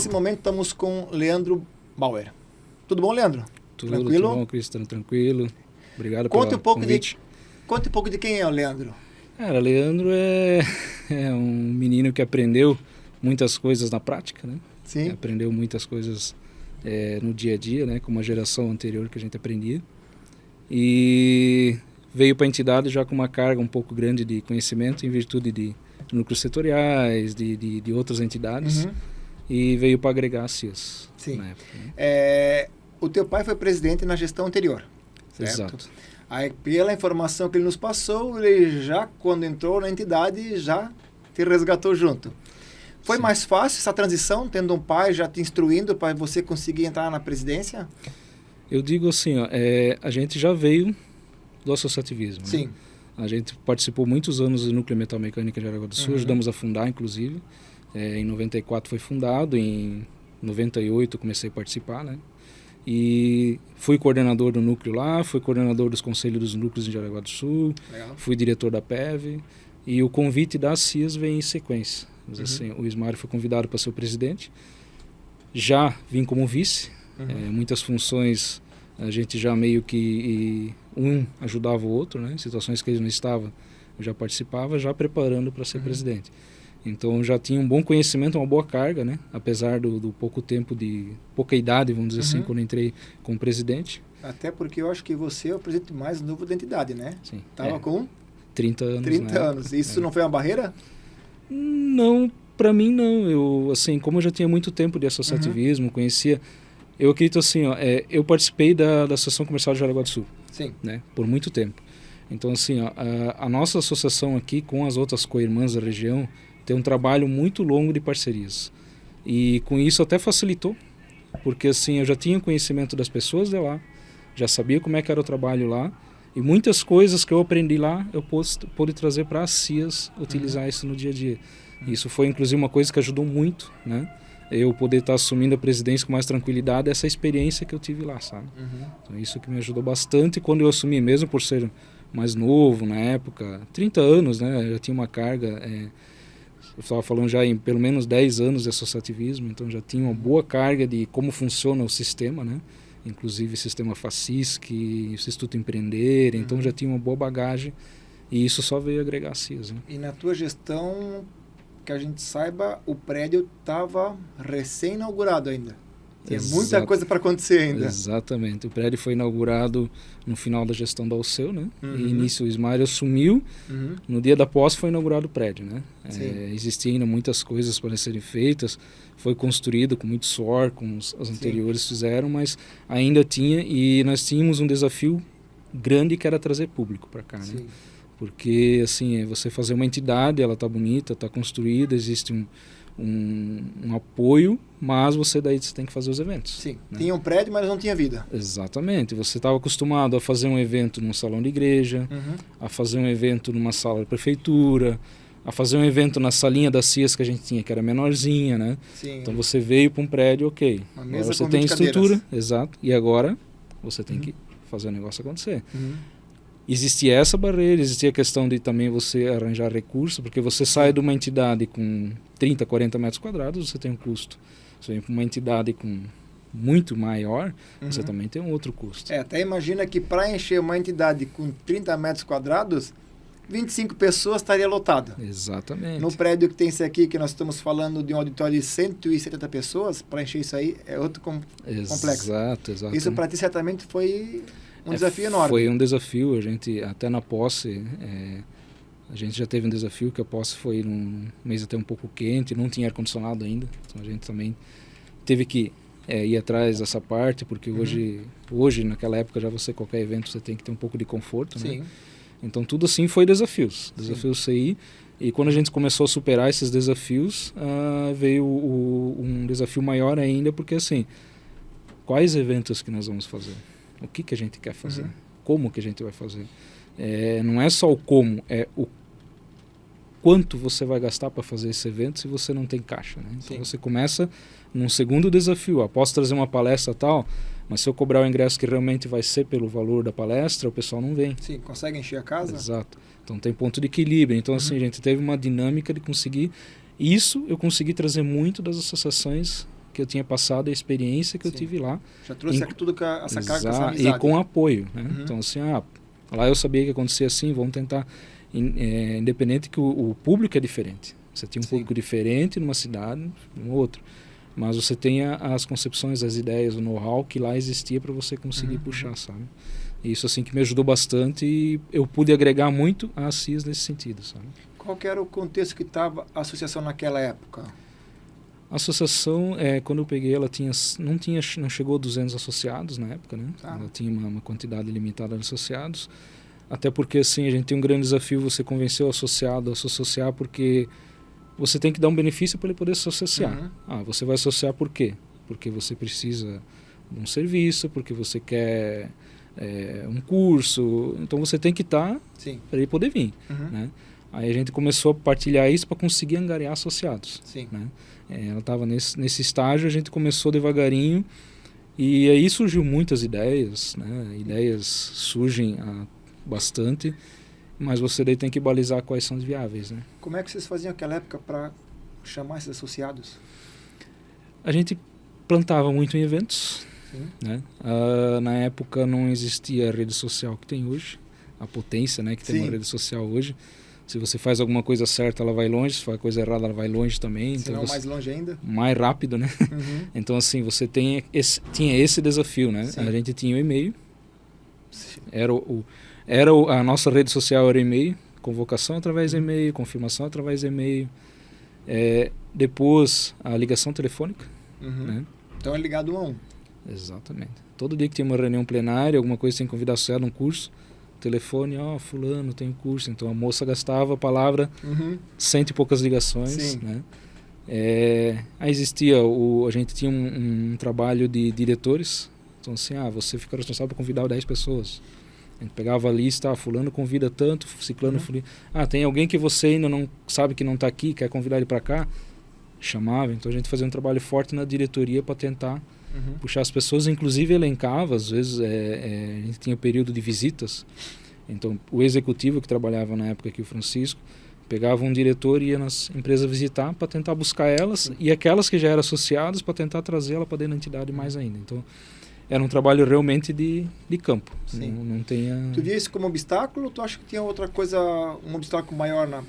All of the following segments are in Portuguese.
Nesse momento estamos com Leandro Bauer. Tudo bom, Leandro? Tudo bom, Cristiano, tranquilo. Obrigado pelo convite. Conte um pouco de quem é o Leandro. Cara, Leandro é um menino que aprendeu muitas coisas na prática, né? Sim. Aprendeu muitas coisas no dia a dia, né? Como a geração anterior que a gente aprendia. E veio para a entidade já com uma carga um pouco grande de conhecimento em virtude de núcleos setoriais, de outras entidades. E veio para agregar a CIAS. Sim. Na época, né? O teu pai foi presidente na gestão anterior, certo? Exato. Aí, pela informação que ele nos passou, ele já, quando entrou na entidade, já te resgatou junto. Foi Sim. mais fácil essa transição, tendo um pai já te instruindo para você conseguir entrar na presidência? Eu digo assim, a gente já veio do associativismo. Sim. Né? A gente participou muitos anos do Núcleo Metal Mecânica de Jaraguá do Sul, ajudamos a fundar, inclusive. Em 94 foi fundado, em 98 comecei a participar, né? E fui coordenador do núcleo lá, fui coordenador dos conselhos dos núcleos em Jaraguá do Sul, fui diretor da PEV, e o convite da CIAS vem em sequência. Assim, o Ismário foi convidado para ser o presidente, já vim como vice, muitas funções a gente já meio que um ajudava o outro, né? Em situações que ele não estava, eu já participava, já preparando para ser presidente. Então já tinha um bom conhecimento, uma boa carga, né? Apesar do pouco tempo pouca idade, vamos dizer assim, quando entrei como presidente. Até porque eu acho que você é o presidente mais novo da entidade, né? Sim. Tava com 30 anos. 30 anos. Isso não foi uma barreira? Não, para mim não. Eu, assim, como eu já tinha muito tempo de associativismo, conhecia... Eu acredito assim, eu participei da Associação Comercial de Jaraguá do Sul. Sim. Né? Por muito tempo. Então, assim, a nossa associação aqui com as outras co-irmãs da região tem um trabalho muito longo de parcerias. E com isso até facilitou, porque assim, eu já tinha conhecimento das pessoas de lá, já sabia como é que era o trabalho lá, e muitas coisas que eu aprendi lá, eu pude trazer para as CIAS, utilizar isso no dia a dia. Isso foi, inclusive, uma coisa que ajudou muito, né? Eu poder estar assumindo a presidência com mais tranquilidade, essa experiência que eu tive lá, sabe? Então, isso que me ajudou bastante quando eu assumi, mesmo por ser mais novo na época, 30 anos, né? Eu já tinha uma carga... Eu estava falando já em pelo menos 10 anos de associativismo, então já tinha uma boa carga de como funciona o sistema, né? Inclusive o sistema FACISC, o Instituto Empreender, então já tinha uma boa bagagem e isso só veio agregar a CIAS. Né? E na tua gestão, que a gente saiba, o prédio estava recém-inaugurado ainda. Tinha muita coisa para acontecer ainda. Exatamente. O prédio foi inaugurado no final da gestão da Alceu, né? E início o Ismário assumiu. No dia da posse foi inaugurado o prédio, né? Existiam ainda muitas coisas para serem feitas. Foi construído com muito suor, como os anteriores fizeram, mas ainda tinha. E nós tínhamos um desafio grande que era trazer público para cá, né? Porque, assim, você fazer uma entidade, ela está bonita, está construída, existe um apoio, mas você tem que fazer os eventos. Sim, né? Tinha um prédio, mas não tinha vida. Exatamente, você estava acostumado a fazer um evento num salão de igreja, a fazer um evento numa sala de prefeitura, a fazer um evento na salinha das CIAS que a gente tinha, que era menorzinha, né? Sim. Então você veio para um prédio, ok, Uma mesa agora você com tem 20 estrutura, cadeiras. exato, e agora você tem que fazer o negócio acontecer. Existia essa barreira, existia a questão de também você arranjar recursos, porque você sai de uma entidade com 30, 40 metros quadrados, você tem um custo. Você vem para uma entidade com muito maior, você também tem um outro custo. Até imagina que para encher uma entidade com 30 metros quadrados, 25 pessoas estaria lotado. Exatamente. No prédio que tem esse aqui, que nós estamos falando de um auditório de 170 pessoas, para encher isso aí é outro complexo. Exato. Isso para ti certamente foi um desafio enorme. Foi um desafio, a gente até na posse, a gente já teve um desafio que a posse foi num mês até um pouco quente, não tinha ar-condicionado ainda, então a gente também teve que ir atrás dessa parte, porque hoje, naquela época, já qualquer evento você tem que ter um pouco de conforto, Sim. né? Então tudo assim foi desafios aí, e quando a gente começou a superar esses desafios, veio um desafio maior ainda, porque assim, quais eventos que nós vamos fazer? O que a gente quer fazer? Como que a gente vai fazer? Não é só o como, é o quanto você vai gastar para fazer esse evento se você não tem caixa, né? Então você começa num segundo desafio. Posso trazer uma palestra tal, mas se eu cobrar o ingresso que realmente vai ser pelo valor da palestra, o pessoal não vem. Sim, consegue encher a casa? Exato. Então tem ponto de equilíbrio. Então assim, a gente teve uma dinâmica de conseguir... Isso eu consegui trazer muito das associações que eu tinha passado, a experiência que eu tive lá. Já trouxe tudo com essa carga, essa E amizade. com apoio, né? Então, assim, lá eu sabia que acontecia assim, vamos tentar, independente que o público é diferente. Você tinha um público diferente numa cidade, numa outra. Mas você tem as concepções, as ideias, o know-how que lá existia para você conseguir puxar, sabe? E isso, assim, que me ajudou bastante e eu pude agregar muito a CIS nesse sentido, sabe? Qual que era o contexto que estava a associação naquela época? A associação, quando eu peguei, ela não chegou a 200 associados na época, né? Ela tinha uma quantidade limitada de associados. Até porque, assim, a gente tem um grande desafio, você convencer o associado a se associar, porque você tem que dar um benefício para ele poder se associar. Você vai associar por quê? Porque você precisa de um serviço, porque você quer um curso. Então, você tem que estar para ele poder vir, né? Aí a gente começou a partilhar isso para conseguir angariar associados. Né? Ela estava nesse estágio, a gente começou devagarinho e aí surgiu muitas ideias, né? Ideias surgem bastante, mas você daí tem que balizar quais são as viáveis, né? Como é que vocês faziam naquela época para chamar esses associados? A gente plantava muito em eventos, né? Na época não existia a rede social que tem hoje, a potência, né, que tem uma rede social hoje. Se você faz alguma coisa certa, ela vai longe. Se faz coisa errada, ela vai longe também. Se então não, mais longe ainda. Mais rápido, né? Então, assim, você tinha esse desafio, né? A gente tinha o e-mail. A nossa rede social era e-mail. Convocação através de e-mail, confirmação através de e-mail. Depois, a ligação telefônica. Né? Então, é ligado 1 a 1. Exatamente. Todo dia que tinha uma reunião plenária, alguma coisa tem que convidar associado a um curso. Telefone, fulano tem curso, então a moça gastava a palavra 100 e poucas ligações, né? Aí existia, a gente tinha um trabalho de diretores, então assim, você fica responsável por convidar 10 pessoas. A gente pegava a lista, fulano convida tanto, ciclano, tem alguém que você ainda não sabe que não está aqui, quer convidar ele para cá, chamava, então a gente fazia um trabalho forte na diretoria para tentar puxar as pessoas, inclusive elencava, às vezes a gente tinha período de visitas, então o executivo que trabalhava na época aqui, o Francisco, pegava um diretor e ia nas empresas visitar para tentar buscar elas e aquelas que já eram associadas para tentar trazê-la para dentro da entidade mais ainda. Então era um trabalho realmente de campo. Não tinha... Tu via isso como obstáculo ou tu acha que tinha outra coisa, um obstáculo maior? Na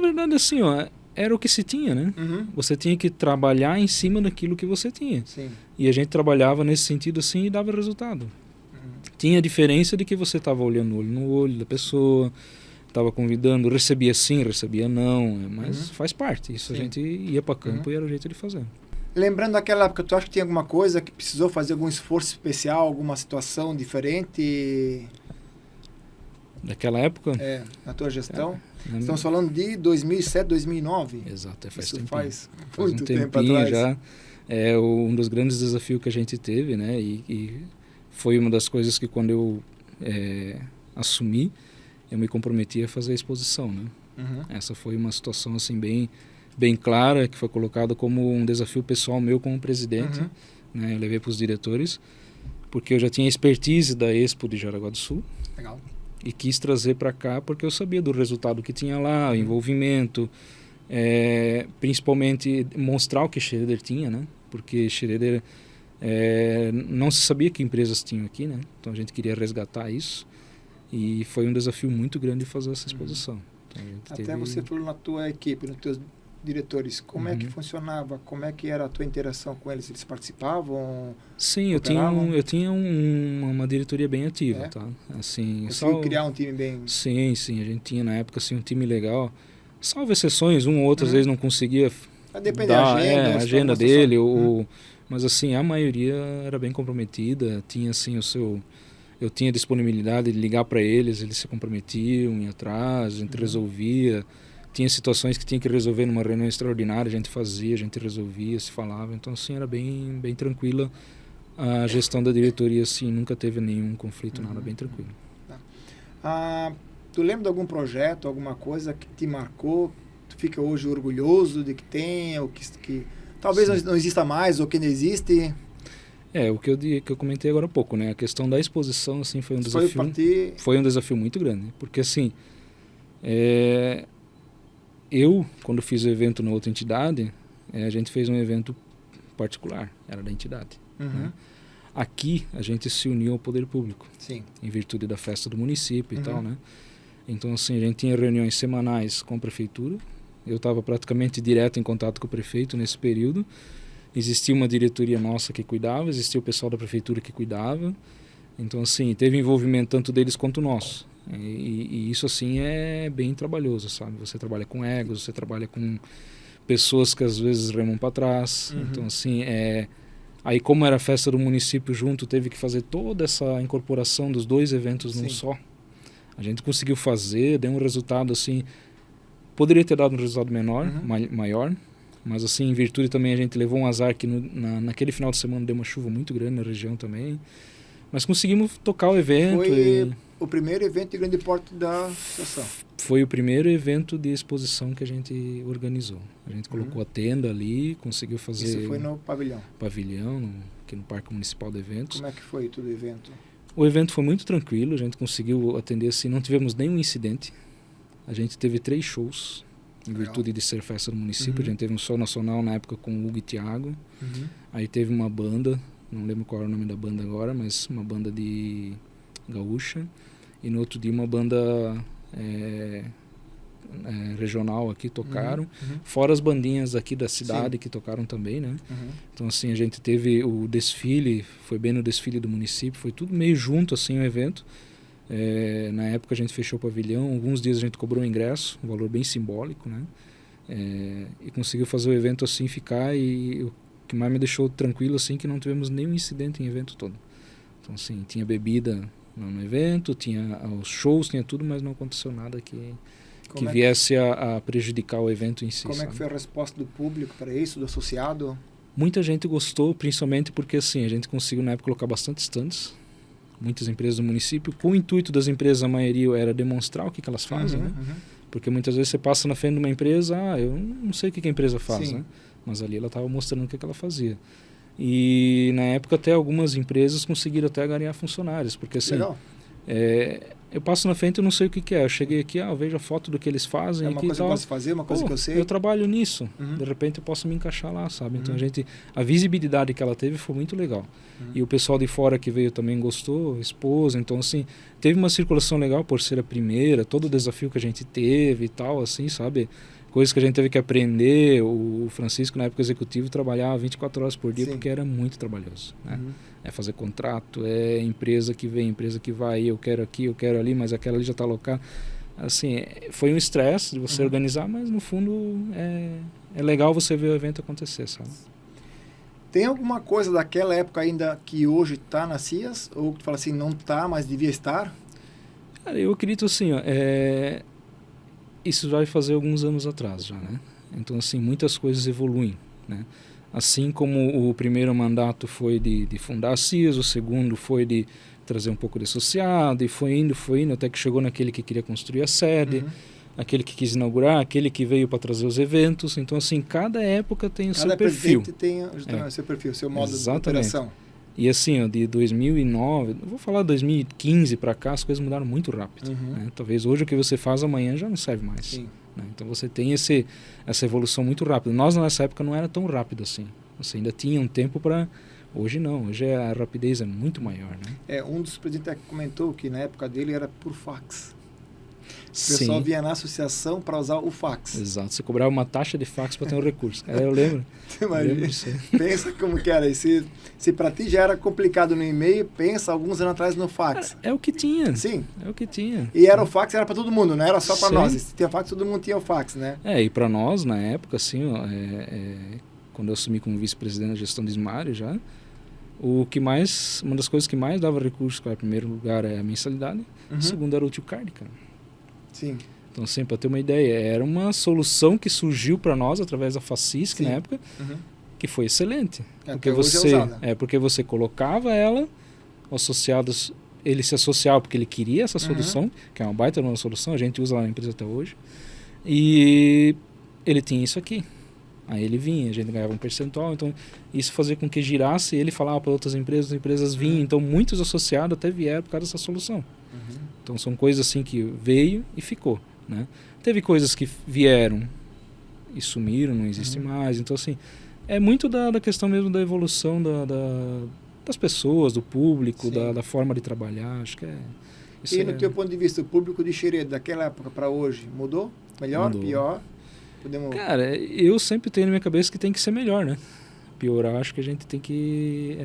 verdade, assim, era o que se tinha, né? Você tinha que trabalhar em cima daquilo que você tinha. E a gente trabalhava nesse sentido assim e dava resultado. Tinha a diferença de que você estava olhando olho no olho da pessoa, estava convidando, recebia sim, recebia não, mas faz parte. Isso a gente ia para campo e era o jeito de fazer. Lembrando daquela época, tu acha que tinha alguma coisa que precisou fazer algum esforço especial, alguma situação diferente? Daquela época? Na tua gestão? Estamos falando de 2007, 2009. Exato, faz muito tempo atrás. Já. Um dos grandes desafios que a gente teve, né? E foi uma das coisas que quando eu assumi, eu me comprometi a fazer a exposição, né? Essa foi uma situação assim bem clara, que foi colocada como um desafio pessoal meu como presidente. Né? Eu levei para os diretores, porque eu já tinha expertise da Expo de Jaraguá do Sul. Legal. E quis trazer para cá porque eu sabia do resultado que tinha lá, o envolvimento, principalmente mostrar o que Schroeder tinha, né? Porque Schroeder não se sabia que empresas tinham aqui, né? Então a gente queria resgatar isso e foi um desafio muito grande fazer essa exposição. Então, Até você falou na tua equipe, nos teus diretores, como é que funcionava, como é que era a tua interação com eles? Eles participavam? Sim, eu tinha uma diretoria bem ativa, tá? Assim, conseguiu criar um time bem... Sim, a gente tinha na época assim, um time legal, salvo exceções, um ou outro às vezes não conseguia depende da agenda dele, mas assim, a maioria era bem comprometida, tinha assim eu tinha disponibilidade de ligar para eles se comprometiam, iam atrás, a gente resolvia. Tinha situações que tinha que resolver numa reunião extraordinária, a gente fazia, a gente resolvia, se falava. Então, assim, era bem tranquila a gestão da diretoria, assim, nunca teve nenhum conflito, nada, bem tranquilo. Tu lembra de algum projeto, alguma coisa que te marcou, tu fica hoje orgulhoso de que tem, ou que talvez não exista mais, ou que não existe? O que eu comentei agora há pouco, né? A questão da exposição, assim, foi um desafio. Foi um desafio muito grande, porque, assim, eu, quando fiz o evento na outra entidade, a gente fez um evento particular, era da entidade. Uhum. Né? Aqui a gente se uniu ao poder público, Sim. em virtude da festa do município e Uhum. tal, né? Então assim, a gente tinha reuniões semanais com a prefeitura. Eu estava praticamente direto em contato com o prefeito nesse período. Existia uma diretoria nossa que cuidava, existia o pessoal da prefeitura que cuidava. Então assim, teve envolvimento tanto deles quanto nosso. E isso assim é bem trabalhoso, sabe? Você trabalha com egos, você trabalha com pessoas que às vezes remam para trás. Uhum. Então assim, aí como era a festa do município junto, teve que fazer toda essa incorporação dos dois eventos num Sim. só. A gente conseguiu fazer, deu um resultado assim, poderia ter dado um resultado menor, Uhum. maior, mas assim, em virtude também a gente levou um azar que naquele final de semana deu uma chuva muito grande na região também, mas conseguimos tocar o evento. Foi o primeiro evento de grande porte da associação. Foi o primeiro evento de exposição que a gente organizou. A gente colocou a tenda ali, conseguiu fazer... Isso foi no pavilhão? Pavilhão, aqui no Parque Municipal de Eventos. Como é que foi todo o evento? O evento foi muito tranquilo, a gente conseguiu atender assim, não tivemos nenhum incidente. A gente teve 3 shows, em virtude de ser festa do município. A gente teve um show nacional na época com o Hugo e Thiago. Aí teve uma banda, não lembro qual era o nome da banda agora, mas uma banda de gaúcha. E no outro dia uma banda regional aqui tocaram. Fora as bandinhas aqui da cidade que tocaram também, né? Então assim, a gente teve o desfile, foi bem no desfile do município, foi tudo meio junto assim o evento. Na época a gente fechou o pavilhão, alguns dias a gente cobrou o ingresso, um valor bem simbólico, né? E conseguiu fazer o evento assim ficar, e o que mais me deixou tranquilo assim, que não tivemos nenhum incidente em evento todo. Então assim, tinha bebida no evento, tinha os shows, tinha tudo, mas não aconteceu nada que viesse a prejudicar o evento em si. Como é que foi a resposta do público para isso, do associado? Muita gente gostou, principalmente porque assim, a gente conseguiu na época colocar bastante stands, muitas empresas do município, com o intuito das empresas, a maioria era demonstrar o que elas fazem, né? Porque muitas vezes você passa na frente de uma empresa, eu não sei o que a empresa faz, né? Mas ali ela estava mostrando o que ela fazia. E na época até algumas empresas conseguiram até ganhar funcionários, porque assim, eu passo na frente e não sei o que é. Eu cheguei aqui, eu vejo a foto do que eles fazem. É uma coisa que eu posso fazer, uma coisa que eu sei. Eu trabalho nisso. De repente eu posso me encaixar lá, sabe? Então a visibilidade que ela teve foi muito legal. E o pessoal de fora que veio também gostou, expôs. Então assim, teve uma circulação legal por ser a primeira, todo o desafio que a gente teve e tal, assim, sabe? Coisas que a gente teve que aprender. O Francisco, na época executivo, trabalhava 24 horas por dia, porque era muito trabalhoso, né? É fazer contrato, é empresa que vem, empresa que vai, eu quero aqui, eu quero ali, mas aquela ali já está alocada. Assim, foi um estresse de você organizar, mas no fundo é legal você ver o evento acontecer, sabe? Tem alguma coisa daquela época ainda que hoje está na CIAS? Ou que tu fala assim, não está, mas devia estar? Cara, eu acredito assim, isso vai fazer alguns anos atrás já, né? Então, assim, muitas coisas evoluem, né? Assim como o primeiro mandato foi de fundar a CIAS, o segundo foi de trazer um pouco de associado, e foi indo, até que chegou naquele que queria construir a sede, aquele que quis inaugurar, aquele que veio para trazer os eventos. Então, assim, cada época tem o seu perfil. Cada tem o seu perfil, o seu modo de operação. E assim, de 2009, vou falar 2015 para cá, as coisas mudaram muito rápido. Né? Talvez hoje o que você faz amanhã já não serve mais. Né? Então você tem essa evolução muito rápida. Nós nessa época não era tão rápido assim. Você ainda tinha um tempo para... Hoje não, hoje a rapidez é muito maior. Né? Um dos presidentes comentou que na época dele era por fax. O pessoal vinha na associação para usar o fax. Exato, você cobrava uma taxa de fax para ter um recurso. Eu lembro. Imagina, pensa como que era. Se para ti já era complicado no e-mail, pensa alguns anos atrás no fax. É o que tinha. Sim. É o que tinha. E era o fax, era para todo mundo, não era só para nós. Se tinha fax, todo mundo tinha o fax, né? E para nós, na época, assim, quando eu assumi como vice-presidente da gestão de Ismário já, uma das coisas que mais dava recurso, em primeiro lugar, é a mensalidade. Segundo era o tio card, cara. Sim. Então, assim, para ter uma ideia, era uma solução que surgiu para nós através da Facisc na época, que foi excelente. Porque você colocava ela, os associados, ele se associava porque ele queria essa solução, que é uma baita uma solução, a gente usa lá na empresa até hoje, e ele tinha isso aqui. Aí ele vinha, a gente ganhava um percentual, então isso fazia com que girasse, ele falava para outras empresas, as empresas vinham, então muitos associados até vieram por causa dessa solução. Então são coisas assim que veio e ficou, né? Teve coisas que vieram e sumiram, não existe mais, então assim, É muito da questão mesmo da evolução das pessoas, do público, da forma de trabalhar. Acho que isso e no teu ponto de vista, o público de Xereda daquela época para hoje mudou? Melhor, mudou. pior? Cara, eu sempre tenho na minha cabeça que tem que ser melhor, né? Piorar, acho que a gente tem que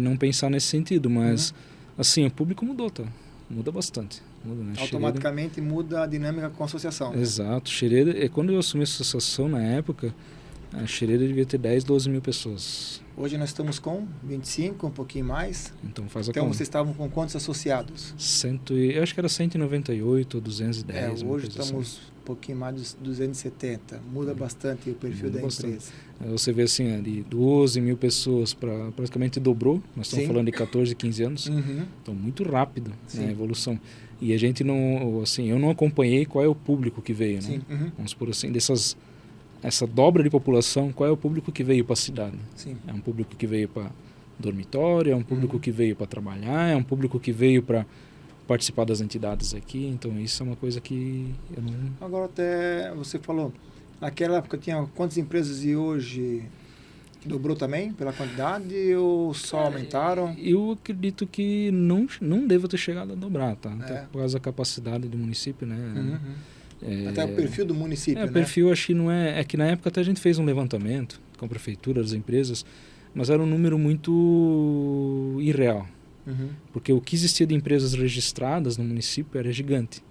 não pensar nesse sentido, mas assim, o público mudou, tá? Muda bastante. Muda, né? Automaticamente muda a dinâmica com a associação. Né? Exato. Xereda, quando eu assumi a associação na época, a Xereda devia ter 10, 12 mil pessoas. Hoje nós estamos com 25, um pouquinho mais. Então faz a Então conta. vocês estavam com quantos associados? Eu acho que era 198 ou 210. Hoje estamos um pouquinho mais de 270. Muda bastante o perfil da empresa. Você vê assim, de 12 mil pessoas para praticamente dobrou. Nós estamos falando de 14, 15 anos. Então muito rápido, né, a evolução. E a gente não, assim, eu não acompanhei qual é o público que veio, né? Vamos por assim, essa dobra de população, qual é o público que veio para a cidade? É um público que veio para dormitório, é um público que veio para trabalhar, é um público que veio para participar das entidades aqui. Então isso é uma coisa que eu não... Agora até você falou, naquela época tinha quantas empresas e hoje dobrou também pela quantidade ou só aumentaram? Eu acredito que não deva ter chegado a dobrar, tá? Até por causa da capacidade do município, né? Até o perfil do município, né? O perfil acho que não é... É que na época até a gente fez um levantamento com a prefeitura, das empresas, mas era um número muito irreal. Porque o que existia de empresas registradas no município era gigante.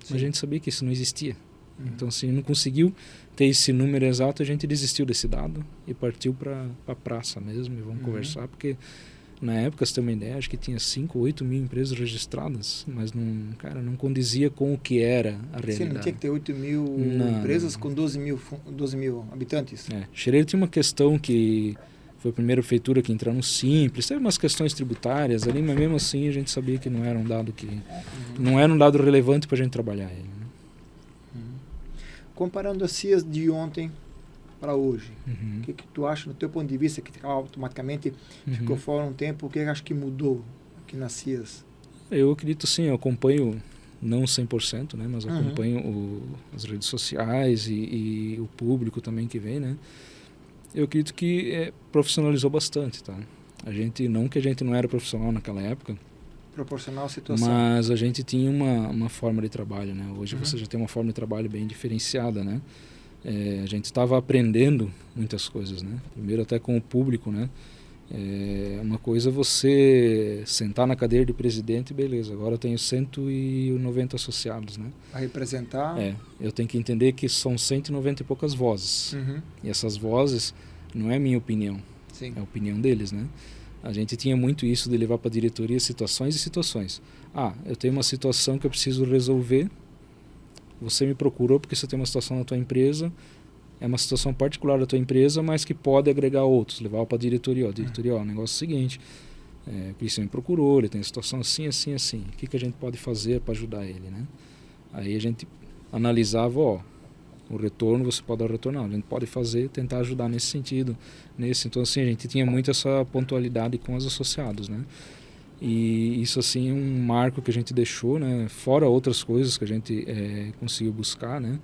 Mas a gente sabia que isso não existia. Então, assim, não conseguiu ter esse número exato, a gente desistiu desse dado e partiu para a praça mesmo e vamos conversar, porque na época, se tem uma ideia, acho que tinha 5 ou 8 mil empresas registradas, mas não condizia com o que era a realidade. Sim, não tinha que ter 8 mil empresas com 12 mil habitantes? Xereda tinha uma questão que foi a primeira prefeitura que entrou no Simples, teve umas questões tributárias ali, mas mesmo assim a gente sabia que não era um dado não era um dado relevante para a gente trabalhar ele. Né? Comparando as CIAs de ontem para hoje, o que tu acha, no teu ponto de vista, que automaticamente ficou fora um tempo, o que acha que mudou aqui nas CIAs? Eu acredito sim, eu acompanho, não 100%, né, mas acompanho as redes sociais e o público também que vem, né? Eu acredito que profissionalizou bastante, tá? Não que a gente não era profissional naquela época, proporcional à situação, mas a gente tinha uma forma de trabalho, né? Hoje você já tem uma forma de trabalho bem diferenciada, né? A gente estava aprendendo muitas coisas, né? Primeiro até com o público, né? Uma coisa é você sentar na cadeira de presidente, beleza, agora eu tenho 190 associados, né? A representar? Eu tenho que entender que são 190 e poucas vozes. E essas vozes não é minha opinião, é a opinião deles, né? A gente tinha muito isso de levar para a diretoria situações e situações. Eu tenho uma situação que eu preciso resolver, você me procurou porque você tem uma situação na tua empresa, é uma situação particular da tua empresa, mas que pode agregar outros, levar para a diretoria. Diretoria, o negócio é o seguinte, o Cristian me procurou, ele tem uma situação assim, assim, assim. O que a gente pode fazer para ajudar ele, né? Aí a gente analisava, o retorno, você pode dar o retorno. Não, a gente pode tentar ajudar nesse sentido. Então, assim, a gente tinha muito essa pontualidade com os associados, né? E isso, assim, é um marco que a gente deixou, né? Fora outras coisas que a gente conseguiu buscar, né?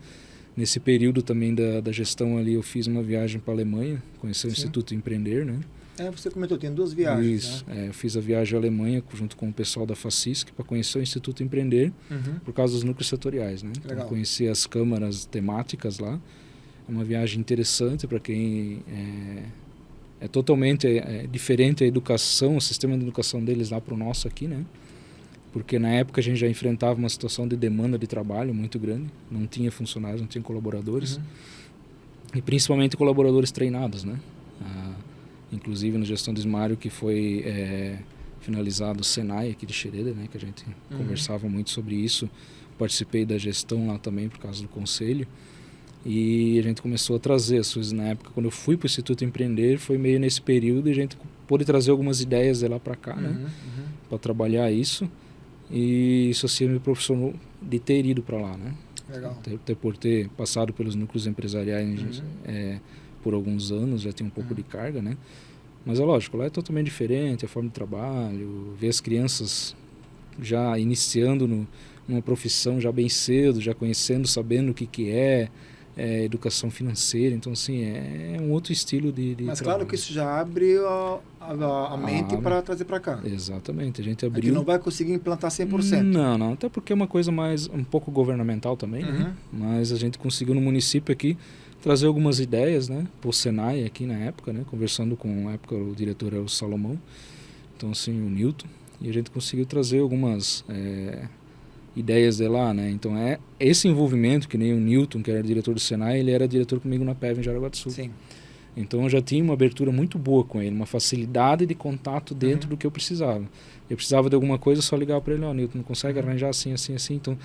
Nesse período também da gestão ali, eu fiz uma viagem para a Alemanha, conhecer o Instituto Empreender, né? Você comentou, tem 2 viagens. Isso, né? Eu fiz a viagem à Alemanha junto com o pessoal da FACISC para conhecer o Instituto Empreender por causa dos núcleos setoriais, né? Então, conhecer as câmaras temáticas lá. É uma viagem interessante para quem é totalmente diferente a educação, o sistema de educação deles lá para o nosso aqui, né? Porque na época a gente já enfrentava uma situação de demanda de trabalho muito grande, não tinha funcionários, não tinha colaboradores, e principalmente colaboradores treinados, né? Inclusive na gestão do Ismário, que foi finalizado o Senai aqui de Xereda, né? Que a gente conversava muito sobre isso, participei da gestão lá também por causa do conselho, e a gente começou a trazer as coisas. Na época, quando eu fui para o Instituto Empreender, foi meio nesse período, e a gente pôde trazer algumas ideias de lá para cá, né? Para trabalhar isso. E isso assim me proporcionou de ter ido para lá, né? Legal. Por ter passado pelos núcleos empresariais por alguns anos, já tem um pouco de carga, né? Mas é lógico, lá é totalmente diferente, a forma de trabalho, ver as crianças já iniciando numa profissão já bem cedo, já conhecendo, sabendo o que é, educação financeira. Então, assim, é um outro estilo de Mas trabalho. claro que isso já abre a mente para trazer para cá. Exatamente. A gente abriu... Aqui não vai conseguir implantar 100%. Não. Até porque é uma coisa um pouco governamental também, né? Mas a gente conseguiu no município aqui trazer algumas ideias, né? Para o Senai aqui na época, né? Conversando com, na época, o diretor era o Salomão. Então, assim, o Newton. E a gente conseguiu trazer algumas ideias de lá, né? Então, esse envolvimento, que nem o Newton, que era diretor do Senai, ele era diretor comigo na PEV em Jaraguá do Sul. Sim. Então, eu já tinha uma abertura muito boa com ele, uma facilidade de contato dentro do que eu precisava. Eu precisava de alguma coisa, só ligava para ele, Newton, não consegue arranjar assim. Então,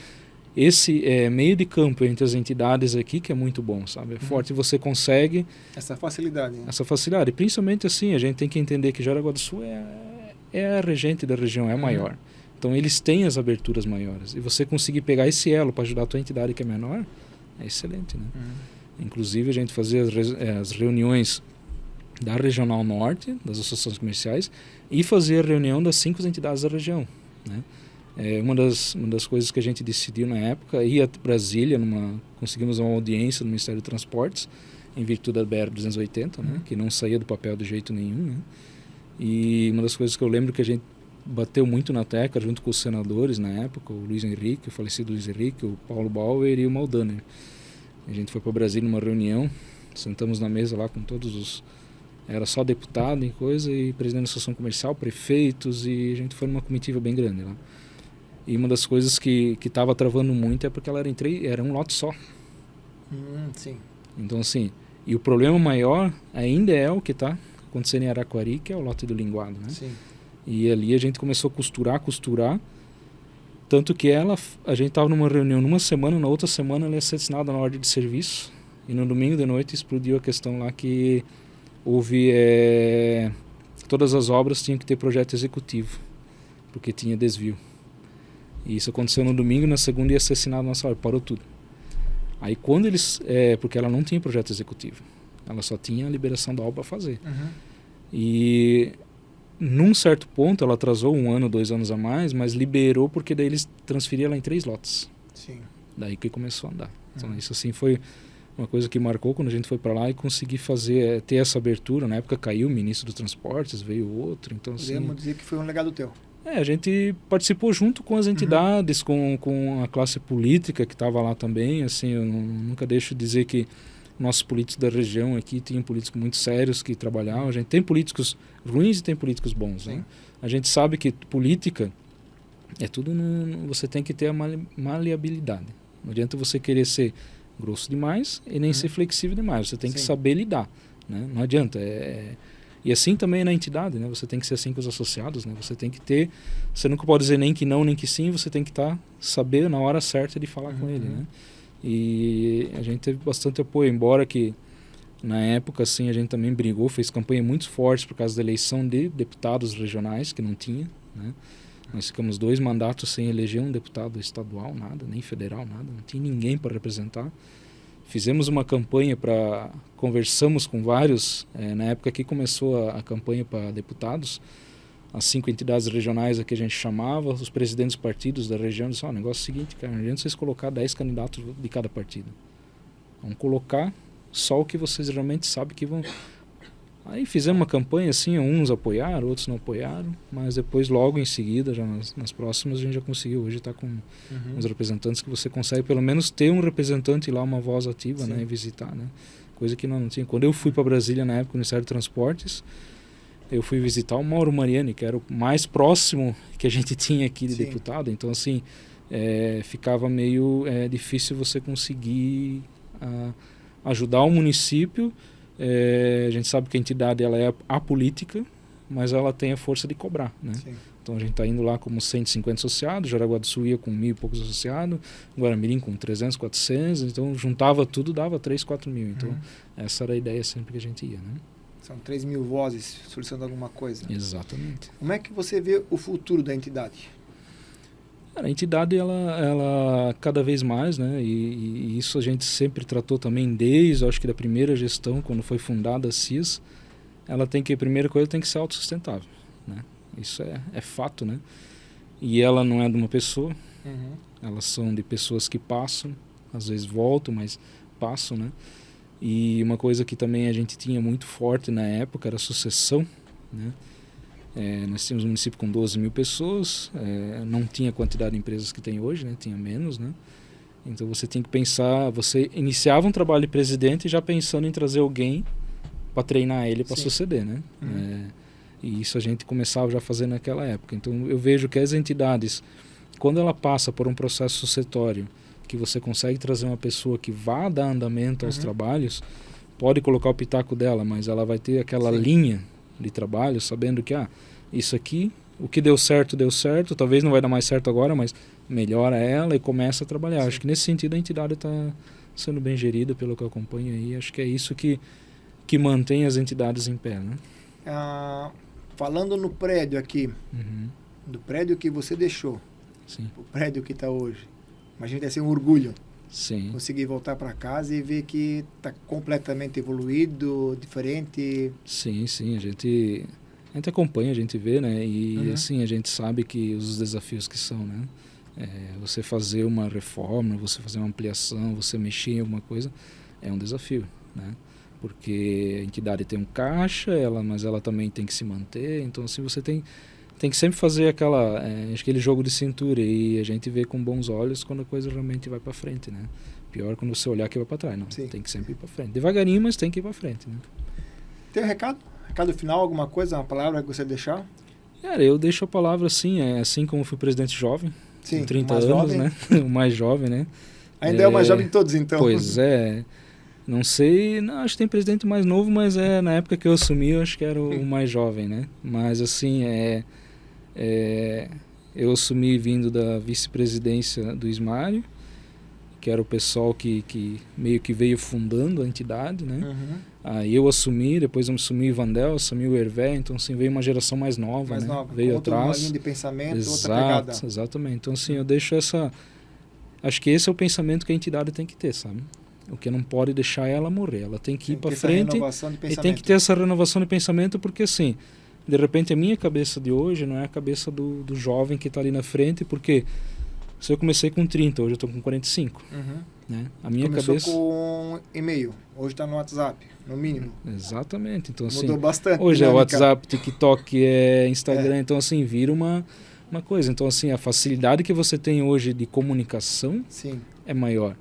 esse meio de campo entre as entidades aqui que é muito bom, sabe? É forte, você consegue... Essa facilidade. Né? Essa facilidade. Principalmente assim, a gente tem que entender que Jaraguá do Sul é a regente da região, é a maior. Então, eles têm as aberturas maiores. E você conseguir pegar esse elo para ajudar a tua entidade que é menor, é excelente, né? Inclusive, a gente fazia as reuniões da Regional Norte, das associações comerciais, e fazia a reunião das 5 entidades da região, né? Uma das coisas que a gente decidiu na época, ir a Brasília, conseguimos uma audiência no Ministério de Transportes, em virtude da BR-280, né? Que não saía do papel de jeito nenhum, né? E uma das coisas que eu lembro que a gente bateu muito na tecla, junto com os senadores na época, o Luiz Henrique, o falecido Luiz Henrique, o Paulo Bauer e o Maldaner. A gente foi para Brasília numa reunião, sentamos na mesa lá com todos os... Era só deputado e coisa, e presidente da associação comercial, prefeitos, e a gente foi numa comitiva bem grande lá. E uma das coisas que estava travando muito é porque ela era um lote só. Sim. Então, assim, e o problema maior ainda é o que está acontecendo em Araquari, que é o lote do linguado, né? Sim. E ali a gente começou a costurar, tanto que a gente estava numa reunião numa semana, na outra semana ela ia ser assinada na ordem de serviço, e no domingo de noite explodiu a questão lá que houve... todas as obras tinham que ter projeto executivo, porque tinha desvio. E isso aconteceu no domingo, na segunda ia ser assinado na nossa ordem, parou tudo. Aí quando eles... porque ela não tinha projeto executivo, ela só tinha a liberação da obra a fazer. E num certo ponto ela atrasou 1 ano, 2 anos a mais, mas liberou porque daí eles transferiram ela em 3 lotes. Sim. Daí que começou a andar. Então isso assim foi uma coisa que marcou quando a gente foi para lá e consegui ter essa abertura. Na época caiu o ministro dos transportes, veio outro. Então, assim, podemos dizer que foi um legado teu. A gente participou junto com as entidades, com a classe política que estava lá também. Assim, eu nunca deixo de dizer que nossos políticos da região aqui tinham políticos muito sérios que trabalhavam. A gente tem políticos ruins e tem políticos bons, né? A gente sabe que política é tudo... você tem que ter a maleabilidade. Não adianta você querer ser grosso demais e nem ser flexível demais. Você tem que saber lidar, né? Não adianta. E assim também na entidade, né? Você tem que ser assim com os associados, né? Você tem que ter... Você nunca pode dizer nem que não, nem que sim. Você tem que saber na hora certa de falar com ele, né? E a gente teve bastante apoio, embora que na época assim, a gente também brigou, fez campanha muito forte por causa da eleição de deputados regionais, que não tinha, né? Nós ficamos 2 mandatos sem eleger um deputado estadual, nada, nem federal, nada, não tinha ninguém para representar. Fizemos uma campanha conversamos com vários, na época que começou a campanha para deputados, as 5 entidades regionais a que a gente chamava, os presidentes dos partidos da região, disseram, o negócio é o seguinte, cara, não adianta vocês colocar 10 candidatos de cada partido. Vamos colocar só o que vocês realmente sabem que vão... Aí fizemos uma campanha assim, uns apoiaram, outros não apoiaram, mas depois logo em seguida, já nas próximas, a gente já conseguiu hoje estar com uns representantes que você consegue pelo menos ter um representante lá, uma voz ativa, né, e visitar, né? Coisa que não tinha. Quando eu fui para Brasília na época, no Ministério de Transportes, eu fui visitar o Mauro Mariani, que era o mais próximo que a gente tinha aqui de deputado. Então, assim, ficava meio difícil você conseguir ajudar o município. A gente sabe que a entidade ela é apolítica, mas ela tem a força de cobrar, né? Então, a gente está indo lá como 150 associados, Jaraguá do Sul ia com 1.000 e poucos associados, Guaramirim com 300, 400, então juntava tudo, dava 3, 4 mil. Então, essa era a ideia sempre que a gente ia, né? São 3.000 vozes solicitando alguma coisa. Exatamente. Como é que você vê o futuro da entidade? A entidade, ela cada vez mais, né? E isso a gente sempre tratou também desde, acho que da primeira gestão, quando foi fundada a CIS, ela tem que, a primeira coisa, tem que ser autossustentável, né? Isso é fato, né? E ela não é de uma pessoa, elas são de pessoas que passam, às vezes voltam, mas passam, né? E uma coisa que também a gente tinha muito forte na época era a sucessão, né? Nós tínhamos um município com 12 mil pessoas, não tinha a quantidade de empresas que tem hoje, né? Tinha menos, né? Então você tem que pensar, você iniciava um trabalho de presidente já pensando em trazer alguém para treinar ele para suceder, né? E isso a gente começava já a fazer naquela época. Então eu vejo que as entidades, quando ela passa por um processo sucessório, que você consegue trazer uma pessoa que vá dar andamento aos trabalhos, pode colocar o pitaco dela, mas ela vai ter aquela linha de trabalho, sabendo que isso aqui, o que deu certo, talvez não vai dar mais certo agora, mas melhora ela e começa a trabalhar. Acho que nesse sentido a entidade está sendo bem gerida, pelo que eu acompanho aí. Acho que é isso que mantém as entidades em pé, né? Falando no prédio aqui, do prédio que você deixou, o prédio que está hoje, imagina deve ser um orgulho. Sim. Conseguir voltar para casa e ver que está completamente evoluído, diferente. Sim, a gente acompanha, a gente vê, né? E assim, a gente sabe que os desafios que são, né? Você fazer uma reforma, você fazer uma ampliação, você mexer em alguma coisa, é um desafio, né? Porque a entidade tem um caixa, mas ela também tem que se manter, então assim, você tem que sempre fazer aquele jogo de cintura, e a gente vê com bons olhos quando a coisa realmente vai para frente, né? Pior quando você olhar que vai para trás, não. Sim. Tem que sempre ir para frente. Devagarinho, mas tem que ir para frente, né? Tem um recado? Recado final, alguma coisa, uma palavra que você deixar? Cara, eu deixo a palavra assim como fui presidente jovem, com 30 anos, jovem, né? O mais jovem, né? Ainda é o mais jovem de todos, então. Pois é. Não sei, acho que tem presidente mais novo, mas na época que eu assumi, eu acho que era o mais jovem, né? Mas assim, eu assumi vindo da vice-presidência do Ismário, que era o pessoal que meio que veio fundando a entidade, né? Aí eu assumi, depois eu assumi o Vandel, assumi o Hervé, então assim, veio uma geração mais nova, né? Veio atrás. Outra linha de pensamento, outra pegada. Exatamente. Então assim, eu deixo acho que esse é o pensamento que a entidade tem que ter, sabe? O que não pode deixar ela morrer, ela tem que ir para frente e tem que ter essa renovação de pensamento, porque assim, de repente a minha cabeça de hoje não é a cabeça do jovem que está ali na frente, porque se eu comecei com 30, hoje eu estou com 45, né? A minha Começou cabeça com e-mail, hoje está no WhatsApp, no mínimo. Exatamente, então assim, mudou bastante. Hoje é WhatsApp, TikTok, Instagram, então assim, vira uma coisa. Então assim, a facilidade que você tem hoje de comunicação é maior.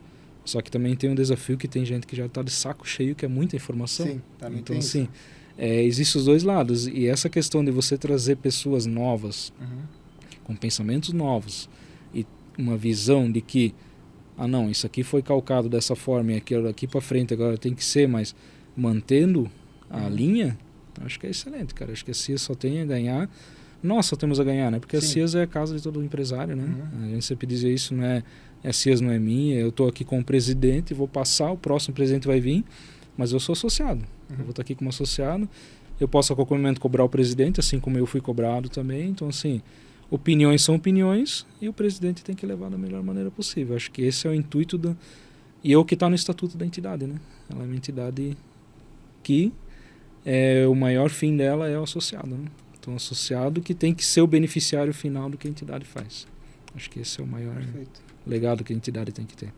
Só que também tem um desafio que tem gente que já está de saco cheio, que é muita informação. Sim, também então tem assim, isso. Existem os dois lados. E essa questão de você trazer pessoas novas, com pensamentos novos, e uma visão de que, não, isso aqui foi calcado dessa forma, e aquilo daqui para frente agora tem que ser, mas mantendo a linha, acho que é excelente, cara. Acho que a CIAS só tem a ganhar. Nós só temos a ganhar, né? Porque a CIAS é a casa de todo empresário, né? A gente sempre dizia isso, não é... A CIAS não é minha, eu estou aqui com o presidente, vou passar, o próximo presidente vai vir, mas eu sou associado. Eu vou estar aqui como associado, eu posso a qualquer momento cobrar o presidente, assim como eu fui cobrado também. Então, assim, opiniões são opiniões e o presidente tem que levar da melhor maneira possível. Acho que esse é o intuito e é o que está no estatuto da entidade, né? Ela é uma entidade que o maior fim dela é o associado, né? Então, o associado que tem que ser o beneficiário final do que a entidade faz. Acho que esse é o maior legado que a entidade tem que ter.